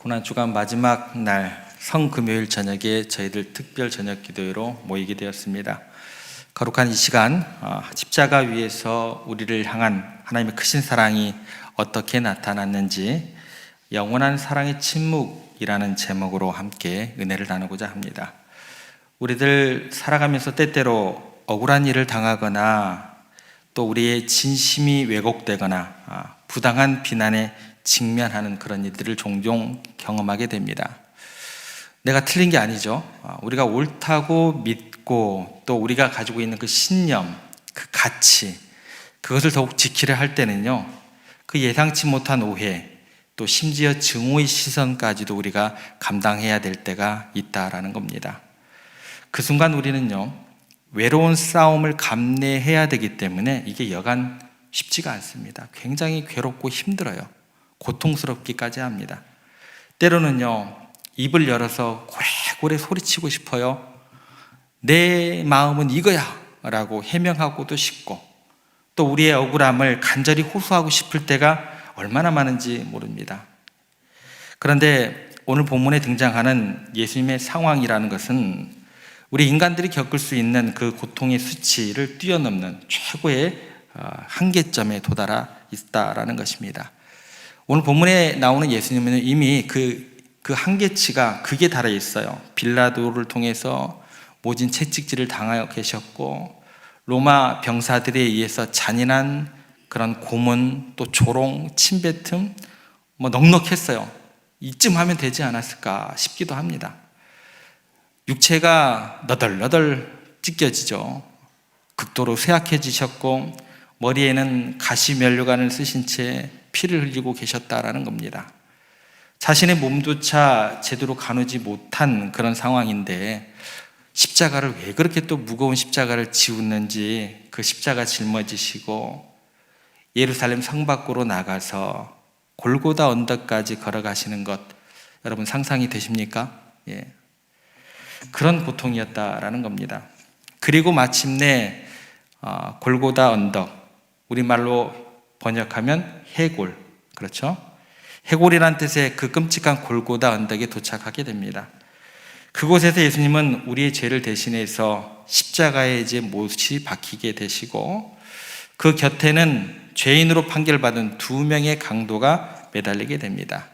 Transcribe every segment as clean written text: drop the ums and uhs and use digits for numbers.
고난주간 마지막 날 성금요일 저녁에 저희들 특별 저녁 기도회로 모이게 되었습니다. 거룩한 이 시간, 십자가 위에서 우리를 향한 하나님의 크신 사랑이 어떻게 나타났는지 영원한 사랑의 침묵이라는 제목으로 함께 은혜를 나누고자 합니다. 우리들 살아가면서 때때로 억울한 일을 당하거나 또 우리의 진심이 왜곡되거나 부당한 비난에 직면하는 그런 일들을 종종 경험하게 됩니다. 내가 틀린 게 아니죠. 우리가 옳다고 믿고 또 우리가 가지고 있는 그 신념, 그 가치, 그것을 더욱 지키려 할 때는요, 그 예상치 못한 오해, 또 심지어 증오의 시선까지도 우리가 감당해야 될 때가 있다라는 겁니다. 그 순간 우리는요, 외로운 싸움을 감내해야 되기 때문에 이게 여간 쉽지가 않습니다. 굉장히 괴롭고 힘들어요. 고통스럽기까지 합니다. 때로는요, 입을 열어서 고래고래 소리치고 싶어요. 내 마음은 이거야 라고 해명하고도 싶고, 또 우리의 억울함을 간절히 호소하고 싶을 때가 얼마나 많은지 모릅니다. 그런데 오늘 본문에 등장하는 예수님의 상황이라는 것은 우리 인간들이 겪을 수 있는 그 고통의 수치를 뛰어넘는 최고의 한계점에 도달해 있다라는 것입니다. 오늘 본문에 나오는 예수님은 이미 그 한계치가 극에 달해 있어요. 빌라도를 통해서 모진 채찍질을 당하여 계셨고, 로마 병사들에 의해서 잔인한 그런 고문, 또 조롱, 침뱉음, 넉넉했어요. 이쯤 하면 되지 않았을까 싶기도 합니다. 육체가 너덜너덜 찢겨지죠. 극도로 쇠약해지셨고, 머리에는 가시면류관을 쓰신 채 피를 흘리고 계셨다라는 겁니다. 자신의 몸조차 제대로 가누지 못한 그런 상황인데 십자가를 왜 그렇게 또 무거운 십자가를 지우는지 그 십자가 짊어지시고 예루살렘 성 밖으로 나가서 골고다 언덕까지 걸어가시는 것, 여러분 상상이 되십니까? 예. 그런 고통이었다라는 겁니다. 그리고 마침내 골고다 언덕, 우리말로 번역하면 해골, 그렇죠? 해골이란 뜻의 그 끔찍한 골고다 언덕에 도착하게 됩니다. 그곳에서 예수님은 우리의 죄를 대신해서 십자가에 이제 못이 박히게 되시고, 그 곁에는 죄인으로 판결받은 2명의 강도가 매달리게 됩니다.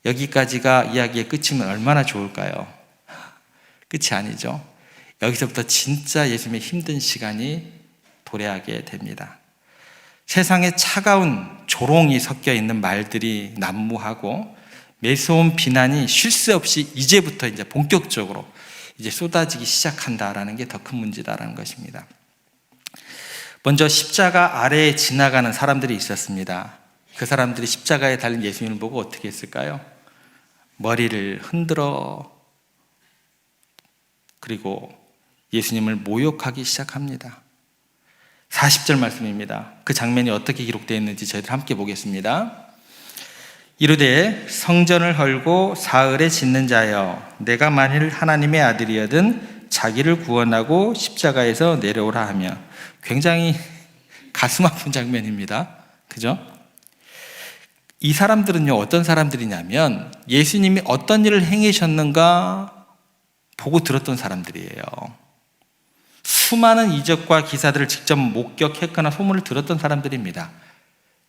여기까지가 이야기의 끝이면 얼마나 좋을까요? 끝이 아니죠. 여기서부터 진짜 예수님의 힘든 시간이 도래하게 됩니다. 세상에 차가운 조롱이 섞여 있는 말들이 난무하고 매서운 비난이 쉴 새 없이 이제부터 이제 본격적으로 이제 쏟아지기 시작한다라는 게 더 큰 문제다라는 것입니다. 먼저 십자가 아래에 지나가는 사람들이 있었습니다. 그 사람들이 십자가에 달린 예수님을 보고 어떻게 했을까요? 머리를 흔들어 그리고 예수님을 모욕하기 시작합니다. 40절 말씀입니다. 그 장면이 어떻게 기록되어 있는지 저희들 함께 보겠습니다. 이르되 성전을 헐고 사흘에 짓는 자여, 내가 만일 하나님의 아들이여든 자기를 구원하고 십자가에서 내려오라 하며, 굉장히 가슴 아픈 장면입니다. 그죠? 이 사람들은요, 어떤 사람들이냐면 예수님이 어떤 일을 행하셨는가 보고 들었던 사람들이에요. 수많은 이적과 기사들을 직접 목격했거나 소문을 들었던 사람들입니다.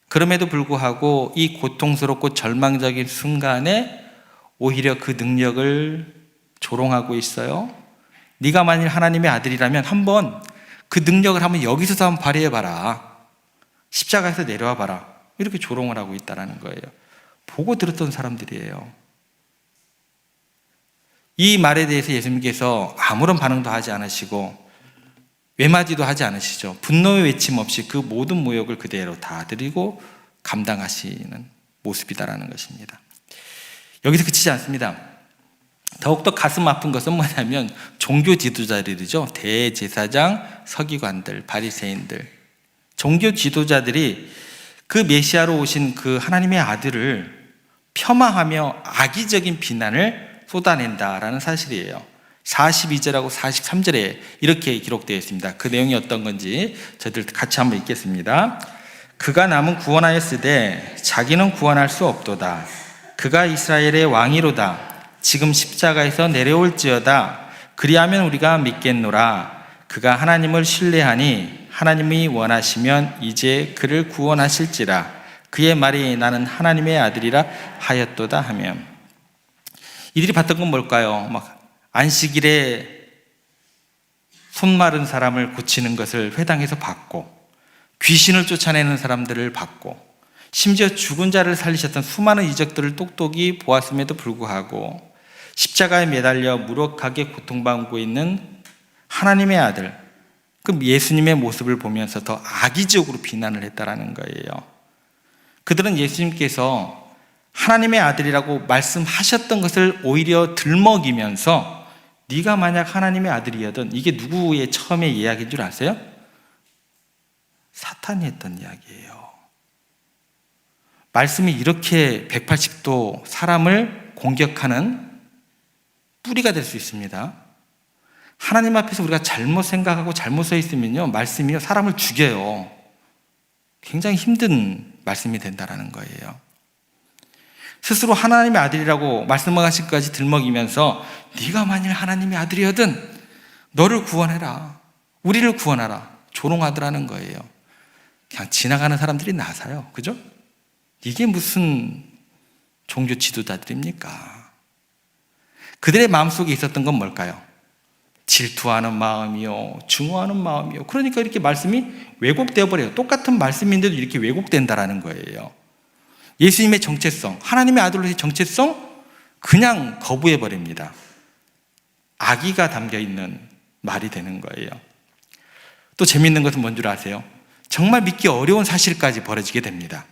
그럼에도 불구하고 이 고통스럽고 절망적인 순간에 오히려 그 능력을 조롱하고 있어요. 네가 만일 하나님의 아들이라면 한번 그 능력을 한번 여기서 한번 발휘해봐라. 십자가에서 내려와 봐라. 이렇게 조롱을 하고 있다는 거예요. 보고 들었던 사람들이에요. 이 말에 대해서 예수님께서 아무런 반응도 하지 않으시고 외마디도 하지 않으시죠. 분노의 외침 없이 그 모든 모욕을 그대로 다 드리고 감당하시는 모습이다라는 것입니다. 여기서 그치지 않습니다. 더욱더 가슴 아픈 것은 뭐냐면 종교 지도자들이죠. 대제사장, 서기관들, 바리새인들, 종교 지도자들이 그 메시아로 오신 그 하나님의 아들을 폄하하며 악의적인 비난을 쏟아낸다라는 사실이에요. 42절하고 43절에 이렇게 기록되어 있습니다. 그 내용이 어떤 건지 저희들 같이 한번 읽겠습니다. 그가 남은 구원하였으되 자기는 구원할 수 없도다. 그가 이스라엘의 왕이로다. 지금 십자가에서 내려올지어다. 그리하면 우리가 믿겠노라. 그가 하나님을 신뢰하니 하나님이 원하시면 이제 그를 구원하실지라. 그의 말이 나는 하나님의 아들이라 하였도다 하면, 이들이 봤던 건 뭘까요? 막 안식일에 손 마른 사람을 고치는 것을 회당에서 봤고, 귀신을 쫓아내는 사람들을 봤고, 심지어 죽은 자를 살리셨던 수많은 이적들을 똑똑히 보았음에도 불구하고 십자가에 매달려 무력하게 고통받고 있는 하나님의 아들, 그 예수님의 모습을 보면서 더 악의적으로 비난을 했다라는 거예요. 그들은 예수님께서 하나님의 아들이라고 말씀하셨던 것을 오히려 들먹이면서, 네가 만약 하나님의 아들이었던, 이게 누구의 처음에 이야기인 줄 아세요? 사탄이 했던 이야기예요. 말씀이 이렇게 180도 사람을 공격하는 뿌리가 될 수 있습니다. 하나님 앞에서 우리가 잘못 생각하고 잘못 서 있으면요, 말씀이요 사람을 죽여요. 굉장히 힘든 말씀이 된다라는 거예요. 스스로 하나님의 아들이라고 말씀하신 것까지 들먹이면서, 네가 만일 하나님의 아들이거든 너를 구원해라, 우리를 구원하라, 조롱하더라는 거예요. 그냥 지나가는 사람들이 나서요. 그죠? 이게 무슨 종교 지도자들입니까? 그들의 마음속에 있었던 건 뭘까요? 질투하는 마음이요, 증오하는 마음이요. 그러니까 이렇게 말씀이 왜곡되어 버려요. 똑같은 말씀인데도 이렇게 왜곡된다라는 거예요. 예수님의 정체성, 하나님의 아들로서의 정체성 그냥 거부해 버립니다. 악의가 담겨있는 말이 되는 거예요. 또 재미있는 것은 뭔 줄 아세요? 정말 믿기 어려운 사실까지 벌어지게 됩니다.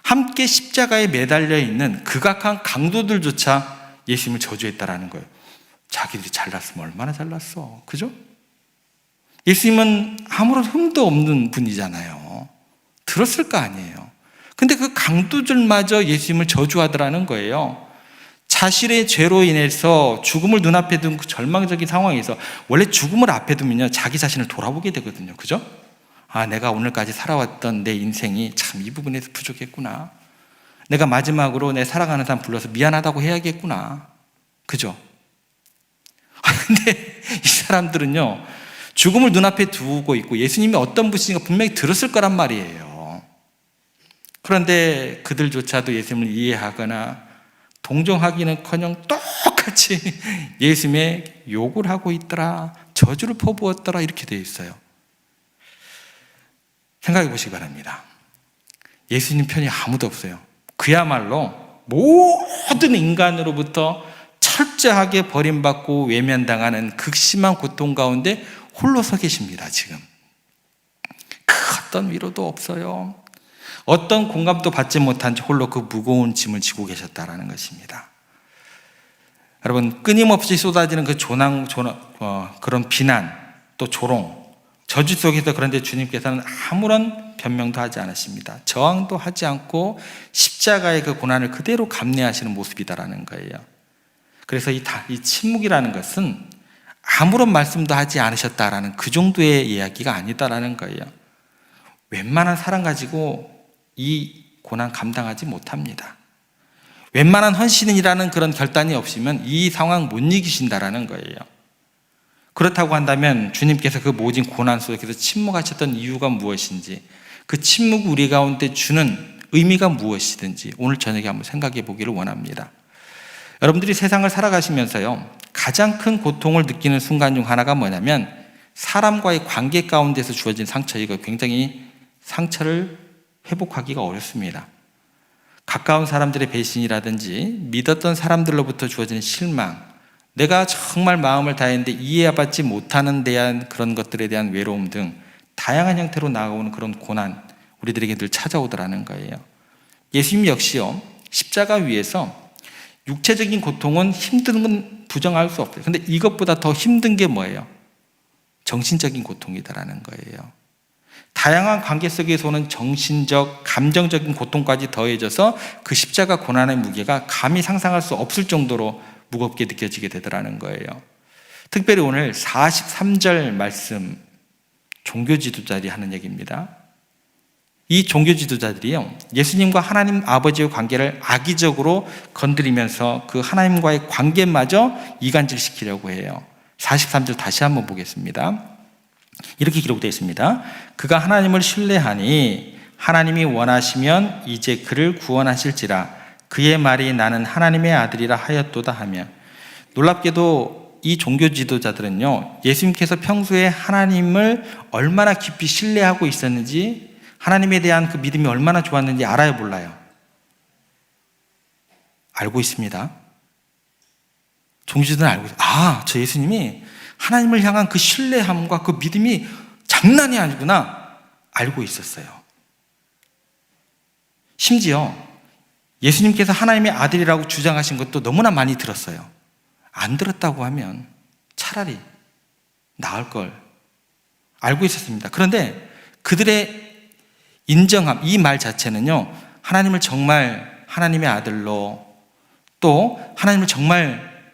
함께 십자가에 매달려 있는 극악한 강도들조차 예수님을 저주했다라는 거예요. 자기들이 잘났으면 얼마나 잘났어, 그죠? 예수님은 아무런 흠도 없는 분이잖아요. 들었을 거 아니에요. 근데 그 강도들마저 예수님을 저주하더라는 거예요. 자신의 죄로 인해서 죽음을 눈앞에 둔 그 절망적인 상황에서, 원래 죽음을 앞에 두면요 자기 자신을 돌아보게 되거든요. 그죠? 아, 내가 오늘까지 살아왔던 내 인생이 참 이 부분에서 부족했구나. 내가 마지막으로 내 사랑하는 사람 불러서 미안하다고 해야겠구나. 그죠? 근데 이 사람들은요 죽음을 눈앞에 두고 있고 예수님이 어떤 분이신가 분명히 들었을 거란 말이에요. 그런데 그들조차도 예수님을 이해하거나 동정하기는커녕 똑같이 예수님의 욕을 하고 있더라, 저주를 퍼부었더라, 이렇게 되어 있어요. 생각해 보시기 바랍니다. 예수님 편이 아무도 없어요. 그야말로 모든 인간으로부터 철저하게 버림받고 외면당하는 극심한 고통 가운데 홀로 서 계십니다. 지금 그 어떤 위로도 없어요. 어떤 공감도 받지 못한 채 홀로 그 무거운 짐을 지고 계셨다라는 것입니다. 여러분, 끊임없이 쏟아지는 그 그런 비난, 또 조롱, 저주 속에서, 그런데 주님께서는 아무런 변명도 하지 않으십니다. 저항도 하지 않고 십자가의 그 고난을 그대로 감내하시는 모습이다라는 거예요. 그래서 이 침묵이라는 것은 아무런 말씀도 하지 않으셨다라는 그 정도의 이야기가 아니다라는 거예요. 웬만한 사랑 가지고 이 고난 감당하지 못합니다. 웬만한 헌신이라는 그런 결단이 없으면 이 상황 못 이기신다라는 거예요. 그렇다고 한다면 주님께서 그 모진 고난 속에서 침묵하셨던 이유가 무엇인지, 그 침묵이 우리 가운데 주는 의미가 무엇이든지 오늘 저녁에 한번 생각해 보기를 원합니다. 여러분들이 세상을 살아가시면서요 가장 큰 고통을 느끼는 순간 중 하나가 뭐냐면, 사람과의 관계 가운데서 주어진 상처, 이거 굉장히 상처를 회복하기가 어렵습니다. 가까운 사람들의 배신이라든지 믿었던 사람들로부터 주어지는 실망, 내가 정말 마음을 다했는데 이해받지 못하는 대한 그런 것들에 대한 외로움 등 다양한 형태로 나아오는 그런 고난, 우리들에게 늘 찾아오더라는 거예요. 예수님 역시요 십자가 위에서 육체적인 고통은 힘든 건 부정할 수 없어요. 근데 이것보다 더 힘든 게 뭐예요? 정신적인 고통이다라는 거예요. 다양한 관계 속에서 오는 정신적, 감정적인 고통까지 더해져서 그 십자가 고난의 무게가 감히 상상할 수 없을 정도로 무겁게 느껴지게 되더라는 거예요. 특별히 오늘 43절 말씀, 종교 지도자들이 하는 얘기입니다. 이 종교 지도자들이요, 예수님과 하나님 아버지의 관계를 악의적으로 건드리면서 그 하나님과의 관계마저 이간질시키려고 해요. 43절 다시 한번 보겠습니다. 이렇게 기록되어 있습니다. 그가 하나님을 신뢰하니 하나님이 원하시면 이제 그를 구원하실지라. 그의 말이 나는 하나님의 아들이라 하였도다 하며. 놀랍게도 이 종교 지도자들은요, 예수님께서 평소에 하나님을 얼마나 깊이 신뢰하고 있었는지, 하나님에 대한 그 믿음이 얼마나 좋았는지 알아요, 몰라요? 알고 있습니다. 종교 지도자는 알고 있어요. 저 예수님이 하나님을 향한 그 신뢰함과 그 믿음이 장난이 아니구나 알고 있었어요. 심지어 예수님께서 하나님의 아들이라고 주장하신 것도 너무나 많이 들었어요. 안 들었다고 하면 차라리 나을 걸 알고 있었습니다. 그런데 그들의 인정함, 이 말 자체는요, 하나님을 정말 하나님의 아들로, 또 하나님을 정말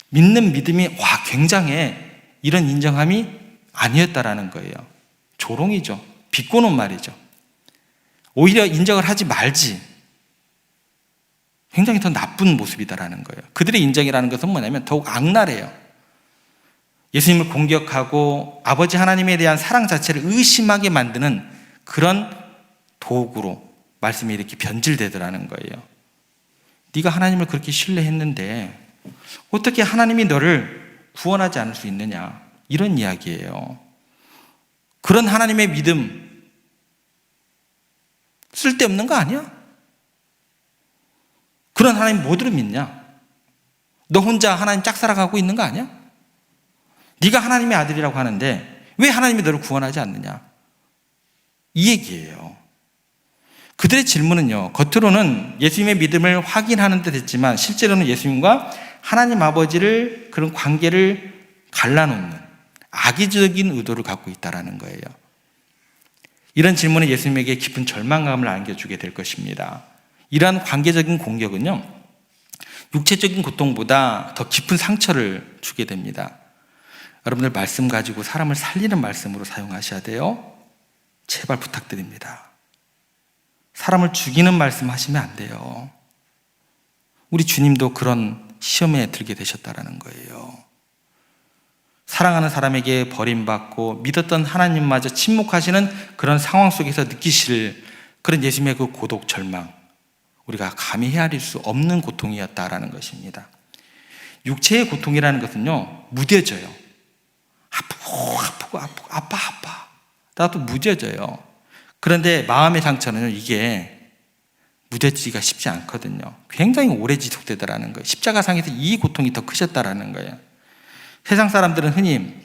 믿는 믿음이 굉장해, 이런 인정함이 아니었다라는 거예요. 조롱이죠. 비꼬는 말이죠. 오히려 인정을 하지 말지, 굉장히 더 나쁜 모습이다라는 거예요. 그들의 인정이라는 것은 뭐냐면 더욱 악랄해요. 예수님을 공격하고 아버지 하나님에 대한 사랑 자체를 의심하게 만드는 그런 도구로 말씀이 이렇게 변질되더라는 거예요. 네가 하나님을 그렇게 신뢰했는데 어떻게 하나님이 너를 구원하지 않을 수 있느냐, 이런 이야기예요. 그런 하나님의 믿음 쓸데없는 거 아니야? 그런 하나님 뭐들을 믿냐? 너 혼자 하나님 짝사랑하고 있는 거 아니야? 네가 하나님의 아들이라고 하는데 왜 하나님이 너를 구원하지 않느냐, 이 얘기예요. 그들의 질문은요, 겉으로는 예수님의 믿음을 확인하는 듯 했지만 실제로는 예수님과 하나님 아버지를, 그런 관계를 갈라놓는 악의적인 의도를 갖고 있다는 거예요. 이런 질문은 예수님에게 깊은 절망감을 안겨주게 될 것입니다. 이러한 관계적인 공격은요, 육체적인 고통보다 더 깊은 상처를 주게 됩니다. 여러분들 말씀 가지고 사람을 살리는 말씀으로 사용하셔야 돼요. 제발 부탁드립니다. 사람을 죽이는 말씀 하시면 안 돼요. 우리 주님도 그런 시험에 들게 되셨다라는 거예요. 사랑하는 사람에게 버림받고 믿었던 하나님마저 침묵하시는 그런 상황 속에서 느끼실 그런 예수님의 그 고독, 절망, 우리가 감히 헤아릴 수 없는 고통이었다라는 것입니다. 육체의 고통이라는 것은요, 무뎌져요. 아프고 아파 나도 무뎌져요. 그런데 마음의 상처는 이게 무뎌지기가 쉽지 않거든요. 굉장히 오래 지속되더라는 거예요. 십자가상에서 이 고통이 더 크셨다라는 거예요. 세상 사람들은 흔히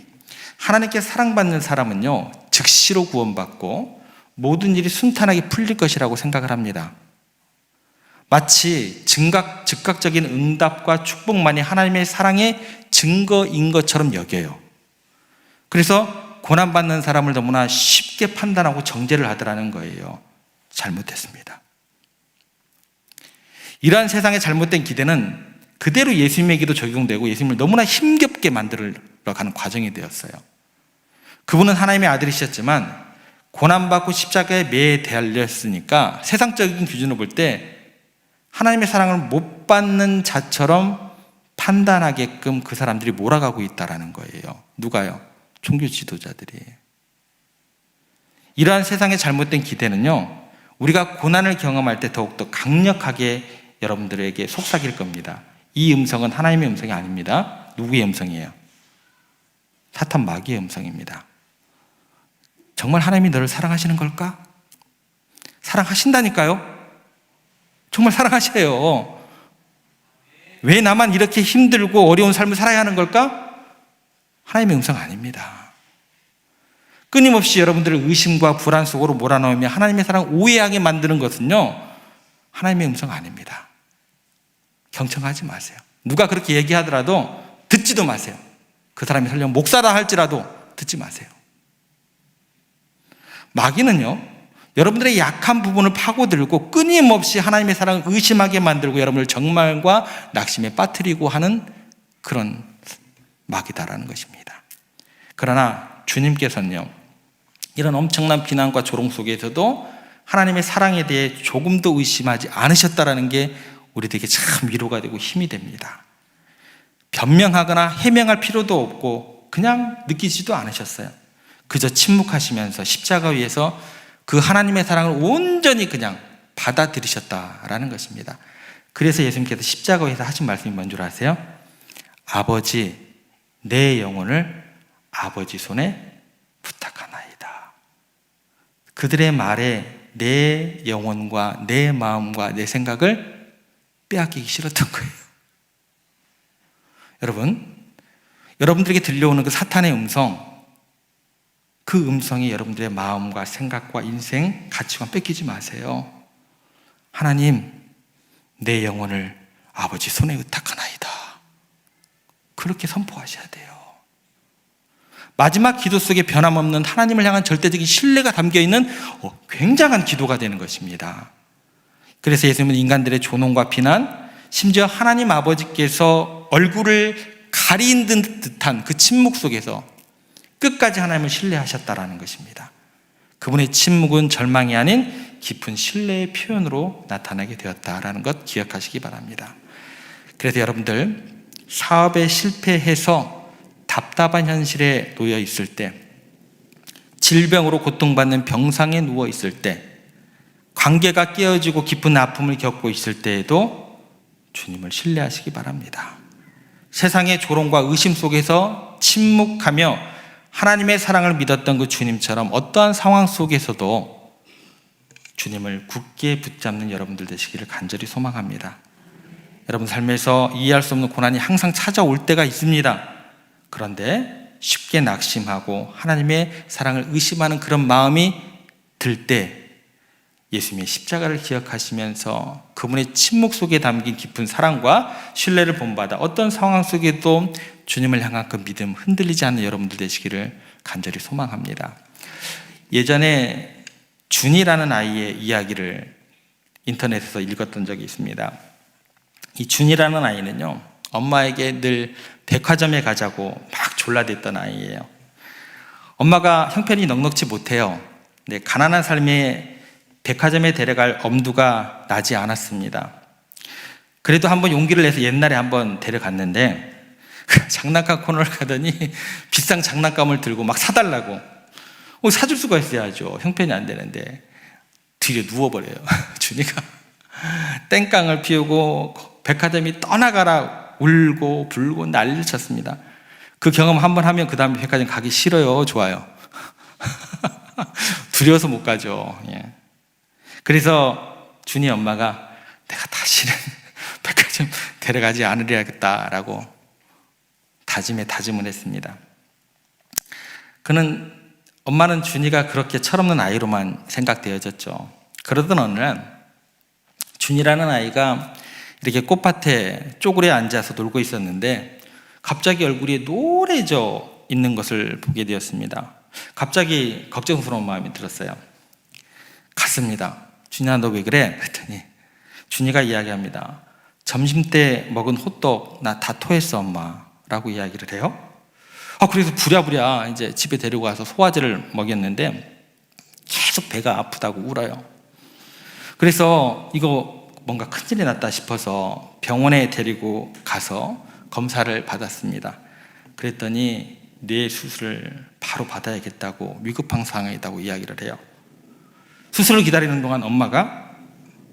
하나님께 사랑받는 사람은요, 즉시로 구원받고 모든 일이 순탄하게 풀릴 것이라고 생각을 합니다. 마치 즉각적인 응답과 축복만이 하나님의 사랑의 증거인 것처럼 여겨요. 그래서 고난받는 사람을 너무나 쉽게 판단하고 정죄를 하더라는 거예요. 잘못됐습니다. 이러한 세상의 잘못된 기대는 그대로 예수님에게도 적용되고 예수님을 너무나 힘겹게 만들어가는 과정이 되었어요. 그분은 하나님의 아들이셨지만 고난받고 십자가에 매에 달렸으니까 세상적인 기준으로 볼 때 하나님의 사랑을 못 받는 자처럼 판단하게끔 그 사람들이 몰아가고 있다는 거예요. 누가요? 종교 지도자들이. 이러한 세상의 잘못된 기대는요, 우리가 고난을 경험할 때 더욱더 강력하게 여러분들에게 속삭일 겁니다. 이 음성은 하나님의 음성이 아닙니다. 누구의 음성이에요? 사탄 마귀의 음성입니다. 정말 하나님이 너를 사랑하시는 걸까? 사랑하신다니까요. 정말 사랑하셔요. 왜 나만 이렇게 힘들고 어려운 삶을 살아야 하는 걸까? 하나님의 음성 아닙니다. 끊임없이 여러분들을 의심과 불안 속으로 몰아넣으며 하나님의 사랑을 오해하게 만드는 것은요, 하나님의 음성 아닙니다. 경청하지 마세요. 누가 그렇게 얘기하더라도 듣지도 마세요. 그 사람이 설령 목사라 할지라도 듣지 마세요. 마귀는요, 여러분들의 약한 부분을 파고들고 끊임없이 하나님의 사랑을 의심하게 만들고 여러분을 정말과 낙심에 빠뜨리고 하는 그런 마귀다라는 것입니다. 그러나 주님께서는요, 이런 엄청난 비난과 조롱 속에서도 하나님의 사랑에 대해 조금도 의심하지 않으셨다라는 게 우리들에게 참 위로가 되고 힘이 됩니다. 변명하거나 해명할 필요도 없고 그냥 느끼지도 않으셨어요. 그저 침묵하시면서 십자가 위에서 그 하나님의 사랑을 온전히 그냥 받아들이셨다라는 것입니다. 그래서 예수님께서 십자가 위에서 하신 말씀이 뭔 줄 아세요? 아버지, 내 영혼을 아버지 손에 부탁하나이다. 그들의 말에 내 영혼과 내 마음과 내 생각을 빼앗기기 싫었던 거예요. 여러분들에게 들려오는 그 사탄의 음성, 그 음성이 여러분들의 마음과 생각과 인생, 가치관 뺏기지 마세요. 하나님, 내 영혼을 아버지 손에 의탁하나이다. 그렇게 선포하셔야 돼요. 마지막 기도 속에 변함없는 하나님을 향한 절대적인 신뢰가 담겨있는 굉장한 기도가 되는 것입니다. 그래서 예수님은 인간들의 조롱과 비난, 심지어 하나님 아버지께서 얼굴을 가린 듯한 그 침묵 속에서 끝까지 하나님을 신뢰하셨다라는 것입니다. 그분의 침묵은 절망이 아닌 깊은 신뢰의 표현으로 나타나게 되었다라는 것 기억하시기 바랍니다. 그래서 여러분들, 사업에 실패해서 답답한 현실에 놓여 있을 때, 질병으로 고통받는 병상에 누워 있을 때, 관계가 깨어지고 깊은 아픔을 겪고 있을 때에도 주님을 신뢰하시기 바랍니다. 세상의 조롱과 의심 속에서 침묵하며 하나님의 사랑을 믿었던 그 주님처럼 어떠한 상황 속에서도 주님을 굳게 붙잡는 여러분들 되시기를 간절히 소망합니다. 여러분 삶에서 이해할 수 없는 고난이 항상 찾아올 때가 있습니다. 그런데 쉽게 낙심하고 하나님의 사랑을 의심하는 그런 마음이 들 때 예수님의 십자가를 기억하시면서 그분의 침묵 속에 담긴 깊은 사랑과 신뢰를 본받아 어떤 상황 속에도 주님을 향한 그 믿음 흔들리지 않는 여러분들 되시기를 간절히 소망합니다. 예전에 준이라는 아이의 이야기를 인터넷에서 읽었던 적이 있습니다. 이 준이라는 아이는요, 엄마에게 늘 백화점에 가자고 막 졸라댔던 아이예요. 엄마가 형편이 넉넉지 못해요. 가난한 삶에 백화점에 데려갈 엄두가 나지 않았습니다. 그래도 한번 용기를 내서 옛날에 한번 데려갔는데 장난감 코너를 가더니 비싼 장난감을 들고 막 사달라고. 사줄 수가 있어야죠. 형편이 안 되는데 뒤로 누워버려요. 준이가 땡깡을 피우고 백화점이 떠나가라 울고 불고 난리를 쳤습니다. 그 경험 한번 하면 그 다음에 백화점 가기 싫어요? 좋아요? 두려워서 못 가죠. 예. 그래서 준이 엄마가 내가 다시는 백화점 데려가지 않으려겠다라고 다짐을 했습니다. 엄마는 준이가 그렇게 철없는 아이로만 생각되어졌죠. 그러던 어느 날 준이라는 아이가 이렇게 꽃밭에 쪼그려 앉아서 놀고 있었는데 갑자기 얼굴이 노래져 있는 것을 보게 되었습니다. 갑자기 걱정스러운 마음이 들었어요. 갔습니다. 준이야, 너 왜 그래? 그랬더니 준이가 이야기합니다. 점심때 먹은 호떡 나 다 토했어 엄마 라고 이야기를 해요. 그래서 부랴부랴 이제 집에 데리고 가서 소화제를 먹였는데 계속 배가 아프다고 울어요. 그래서 이거 뭔가 큰일이 났다 싶어서 병원에 데리고 가서 검사를 받았습니다. 그랬더니 뇌 수술을 바로 받아야겠다고 위급한 상황이라고 이야기를 해요. 수술을 기다리는 동안 엄마가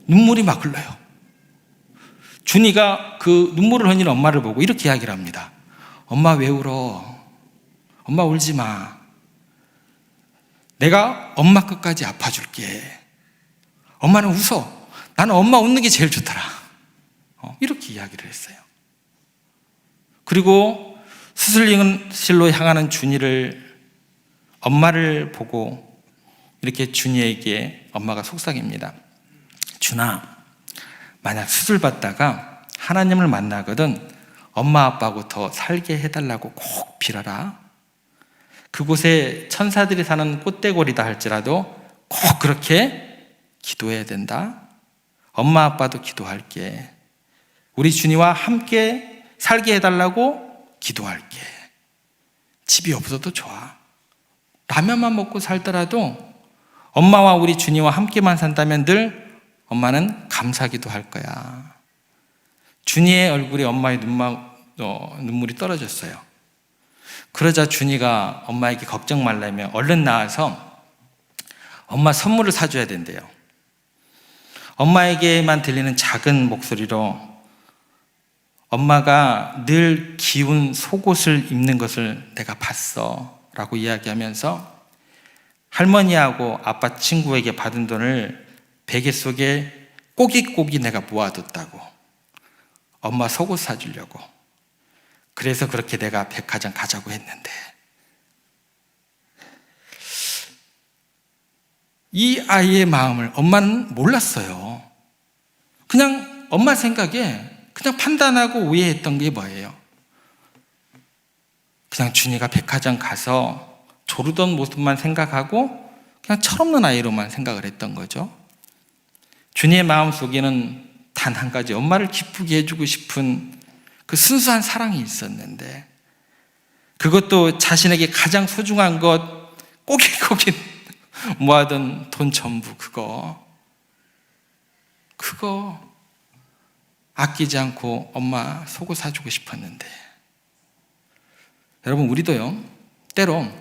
눈물이 막 흘러요. 준이가 그 눈물을 흘리는 엄마를 보고 이렇게 이야기를 합니다. 엄마 왜 울어? 엄마 울지 마. 내가 엄마 끝까지 아파줄게. 엄마는 웃어. 나는 엄마 웃는 게 제일 좋더라. 이렇게 이야기를 했어요. 그리고 수술실로 향하는 준이를 엄마를 보고 이렇게 준이에게 엄마가 속삭입니다. 준아, 만약 수술 받다가 하나님을 만나거든 엄마 아빠하고 더 살게 해달라고 꼭 빌어라. 그곳에 천사들이 사는 꽃대골이다 할지라도 꼭 그렇게 기도해야 된다. 엄마 아빠도 기도할게. 우리 준이와 함께 살게 해달라고 기도할게. 집이 없어도 좋아. 라면만 먹고 살더라도 엄마와 우리 주님과 함께만 산다면 늘 엄마는 감사하기도 할 거야. 준이의 얼굴에 엄마의 눈물이 떨어졌어요. 그러자 준이가 엄마에게 걱정 말라며 얼른 나와서 엄마 선물을 사줘야 된대요. 엄마에게만 들리는 작은 목소리로 엄마가 늘 기운 속옷을 입는 것을 내가 봤어 라고 이야기하면서 할머니하고 아빠 친구에게 받은 돈을 베개 속에 꼬깃꼬깃 내가 모아뒀다고. 엄마 속옷 사주려고. 그래서 그렇게 내가 백화점 가자고 했는데. 이 아이의 마음을 엄마는 몰랐어요. 그냥 엄마 생각에 그냥 판단하고 오해했던 게 뭐예요? 그냥 준이가 백화점 가서 조르던 모습만 생각하고 그냥 철없는 아이로만 생각을 했던 거죠. 준이의 마음속에는 단 한 가지, 엄마를 기쁘게 해주고 싶은 그 순수한 사랑이 있었는데, 그것도 자신에게 가장 소중한 것 꼬깃꼬깃 모아둔 돈 전부 그거 아끼지 않고 엄마 속옷 사주고 싶었는데. 여러분, 우리도요 때로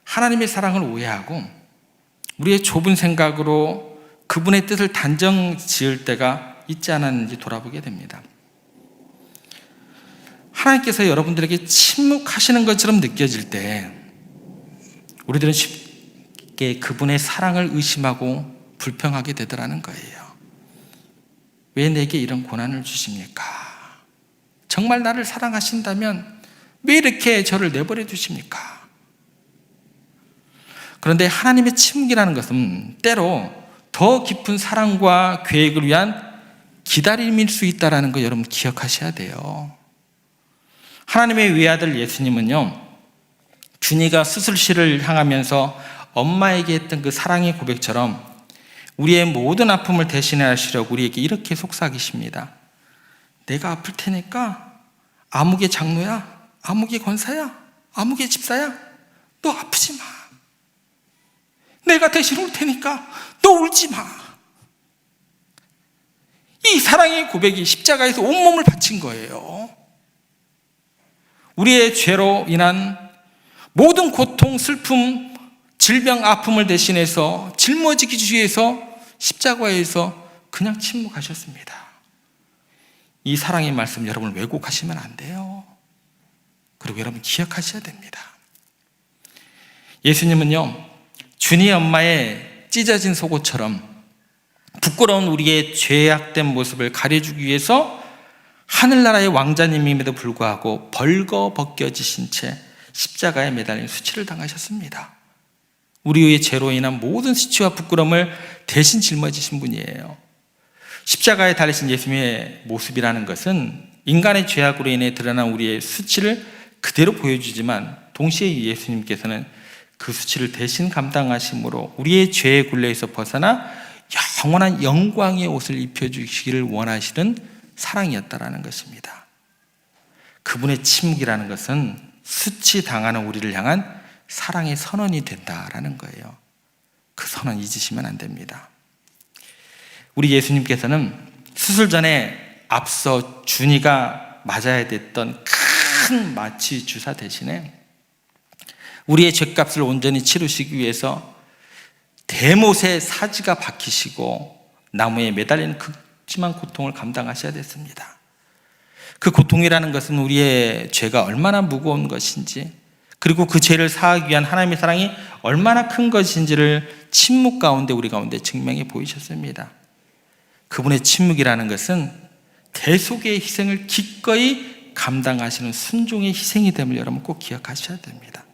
하나님의 사랑을 오해하고 우리의 좁은 생각으로 그분의 뜻을 단정 지을 때가 있지 않았는지 돌아보게 됩니다. 하나님께서 여러분들에게 침묵하시는 것처럼 느껴질 때 우리들은 쉽게 그분의 사랑을 의심하고 불평하게 되더라는 거예요. 왜 내게 이런 고난을 주십니까? 정말 나를 사랑하신다면 왜 이렇게 저를 내버려 두십니까? 그런데 하나님의 침묵이라는 것은 때로 더 깊은 사랑과 계획을 위한 기다림일 수 있다는 거 여러분 기억하셔야 돼요. 하나님의 외아들 예수님은요, 준이가 수술실을 향하면서 엄마에게 했던 그 사랑의 고백처럼 우리의 모든 아픔을 대신해 하시려고 우리에게 이렇게 속삭이십니다. 내가 아플 테니까 아무개 장로야, 아무개 권사야, 아무개 집사야, 너 아프지 마. 내가 대신 울 테니까 너 울지 마. 이 사랑의 고백이 십자가에서 온몸을 바친 거예요. 우리의 죄로 인한 모든 고통, 슬픔, 질병, 아픔을 대신해서 짊어지기 위해서 십자가에서 그냥 침묵하셨습니다. 이 사랑의 말씀 여러분 왜곡하시면 안 돼요. 그리고 여러분 기억하셔야 됩니다. 예수님은요, 준이 엄마의 찢어진 속옷처럼 부끄러운 우리의 죄악된 모습을 가려주기 위해서 하늘나라의 왕자님임에도 불구하고 벌거벗겨지신 채 십자가에 매달린 수치를 당하셨습니다. 우리의 죄로 인한 모든 수치와 부끄러움을 대신 짊어지신 분이에요. 십자가에 달리신 예수님의 모습이라는 것은 인간의 죄악으로 인해 드러난 우리의 수치를 그대로 보여주지만 동시에 예수님께서는 그 수치를 대신 감당하심으로 우리의 죄의 굴레에서 벗어나 영원한 영광의 옷을 입혀주시기를 원하시는 사랑이었다라는 것입니다. 그분의 침묵이라는 것은 수치당하는 우리를 향한 사랑의 선언이 된다라는 거예요. 그 선언 잊으시면 안 됩니다. 우리 예수님께서는 수술 전에 앞서 준이가 맞아야 됐던 큰 마취 주사 대신에 우리의 죗값을 온전히 치르시기 위해서 대못의 사지가 박히시고 나무에 매달리는 극심한 고통을 감당하셔야 됐습니다. 그 고통이라는 것은 우리의 죄가 얼마나 무거운 것인지, 그리고 그 죄를 사하기 위한 하나님의 사랑이 얼마나 큰 것인지를 침묵 가운데 우리 가운데 증명해 보이셨습니다. 그분의 침묵이라는 것은 대속의 희생을 기꺼이 감당하시는 순종의 희생이 됨을 여러분 꼭 기억하셔야 됩니다.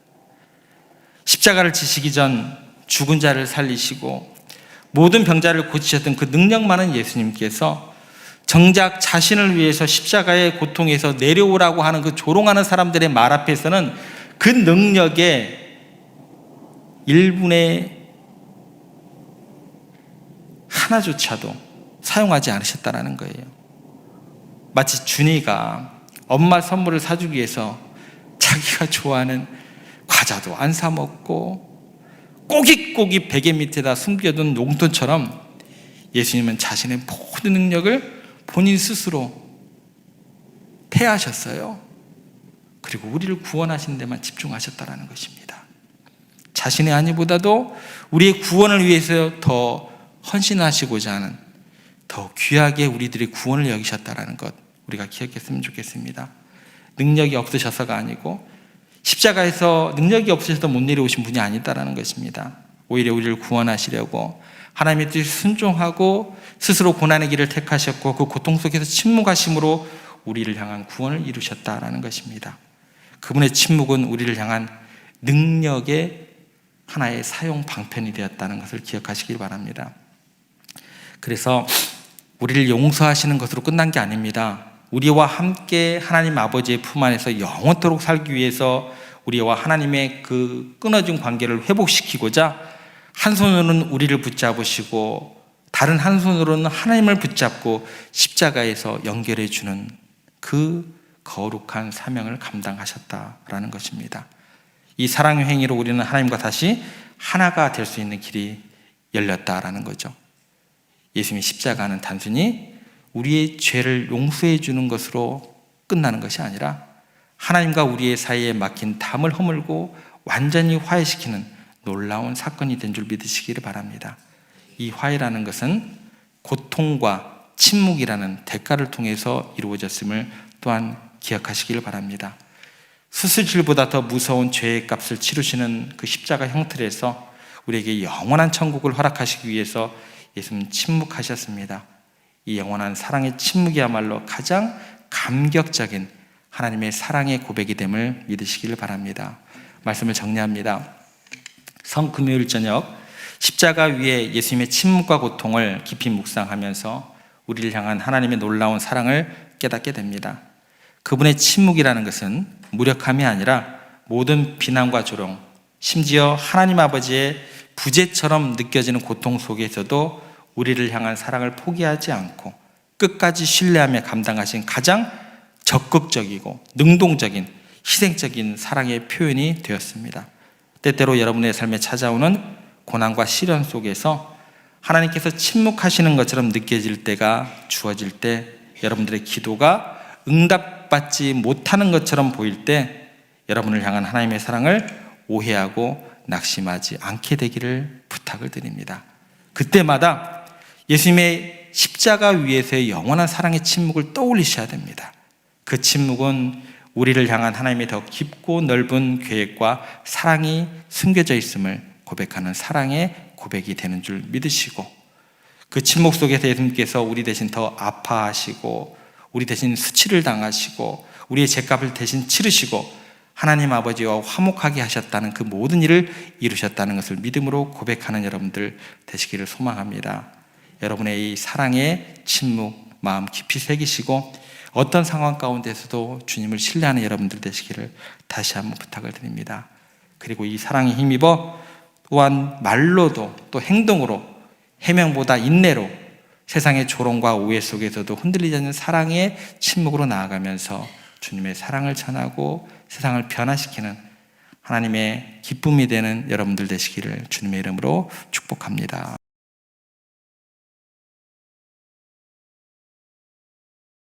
십자가를 지시기 전 죽은 자를 살리시고 모든 병자를 고치셨던 그 능력 많은 예수님께서 정작 자신을 위해서 십자가의 고통에서 내려오라고 하는 그 조롱하는 사람들의 말 앞에서는 그 능력의 1분의 하나조차도 사용하지 않으셨다는 거예요. 마치 준이가 엄마 선물을 사주기 위해서 자기가 좋아하는 과자도 안 사 먹고 꼬깃꼬깃 베개 밑에다 숨겨둔 용돈처럼 예수님은 자신의 모든 능력을 본인 스스로 패하셨어요. 그리고 우리를 구원하시는 데만 집중하셨다는 것입니다. 자신의 안위보다도 우리의 구원을 위해서 더 헌신하시고자 하는, 더 귀하게 우리들의 구원을 여기셨다는 것, 우리가 기억했으면 좋겠습니다. 능력이 없으셔서가 아니고 십자가에서 능력이 없으셔서 못 내려오신 분이 아니다라는 것입니다. 오히려 우리를 구원하시려고 하나님의 뜻에 순종하고 스스로 고난의 길을 택하셨고 그 고통 속에서 침묵하심으로 우리를 향한 구원을 이루셨다라는 것입니다. 그분의 침묵은 우리를 향한 능력의 하나의 사용 방편이 되었다는 것을 기억하시길 바랍니다. 그래서 우리를 용서하시는 것으로 끝난 게 아닙니다. 우리와 함께 하나님 아버지의 품 안에서 영원토록 살기 위해서 우리와 하나님의 그 끊어진 관계를 회복시키고자 한 손으로는 우리를 붙잡으시고 다른 한 손으로는 하나님을 붙잡고 십자가에서 연결해 주는 그 거룩한 사명을 감당하셨다라는 것입니다. 이 사랑의 행위로 우리는 하나님과 다시 하나가 될 수 있는 길이 열렸다라는 거죠. 예수님의 십자가는 단순히 우리의 죄를 용서해 주는 것으로 끝나는 것이 아니라 하나님과 우리의 사이에 막힌 담을 허물고 완전히 화해시키는 놀라운 사건이 된 줄 믿으시기를 바랍니다. 이 화해라는 것은 고통과 침묵이라는 대가를 통해서 이루어졌음을 또한 기억하시기를 바랍니다. 수술실보다 더 무서운 죄의 값을 치르시는 그 십자가 형틀에서 우리에게 영원한 천국을 허락하시기 위해서 예수님은 침묵하셨습니다. 이 영원한 사랑의 침묵이야말로 가장 감격적인 하나님의 사랑의 고백이 됨을 믿으시기를 바랍니다. 말씀을 정리합니다. 성금요일 저녁 십자가 위에 예수님의 침묵과 고통을 깊이 묵상하면서 우리를 향한 하나님의 놀라운 사랑을 깨닫게 됩니다. 그분의 침묵이라는 것은 무력함이 아니라 모든 비난과 조롱, 심지어 하나님 아버지의 부재처럼 느껴지는 고통 속에서도 우리를 향한 사랑을 포기하지 않고 끝까지 신뢰하며 감당하신 가장 적극적이고 능동적인 희생적인 사랑의 표현이 되었습니다. 때때로 여러분의 삶에 찾아오는 고난과 시련 속에서 하나님께서 침묵하시는 것처럼 느껴질 때가 주어질 때, 여러분들의 기도가 응답받지 못하는 것처럼 보일 때 여러분을 향한 하나님의 사랑을 오해하고 낙심하지 않게 되기를 부탁을 드립니다. 그때마다 예수님의 십자가 위에서의 영원한 사랑의 침묵을 떠올리셔야 됩니다. 그 침묵은 우리를 향한 하나님의 더 깊고 넓은 계획과 사랑이 숨겨져 있음을 고백하는 사랑의 고백이 되는 줄 믿으시고, 그 침묵 속에서 예수님께서 우리 대신 더 아파하시고 우리 대신 수치를 당하시고 우리의 죄값을 대신 치르시고 하나님 아버지와 화목하게 하셨다는 그 모든 일을 이루셨다는 것을 믿음으로 고백하는 여러분들 되시기를 소망합니다. 여러분의 이 사랑의 침묵 마음 깊이 새기시고 어떤 상황 가운데서도 주님을 신뢰하는 여러분들 되시기를 다시 한번 부탁을 드립니다. 그리고 이 사랑에 힘입어 또한 말로도 또 행동으로 해명보다 인내로 세상의 조롱과 오해 속에서도 흔들리지 않는 사랑의 침묵으로 나아가면서 주님의 사랑을 전하고 세상을 변화시키는 하나님의 기쁨이 되는 여러분들 되시기를 주님의 이름으로 축복합니다.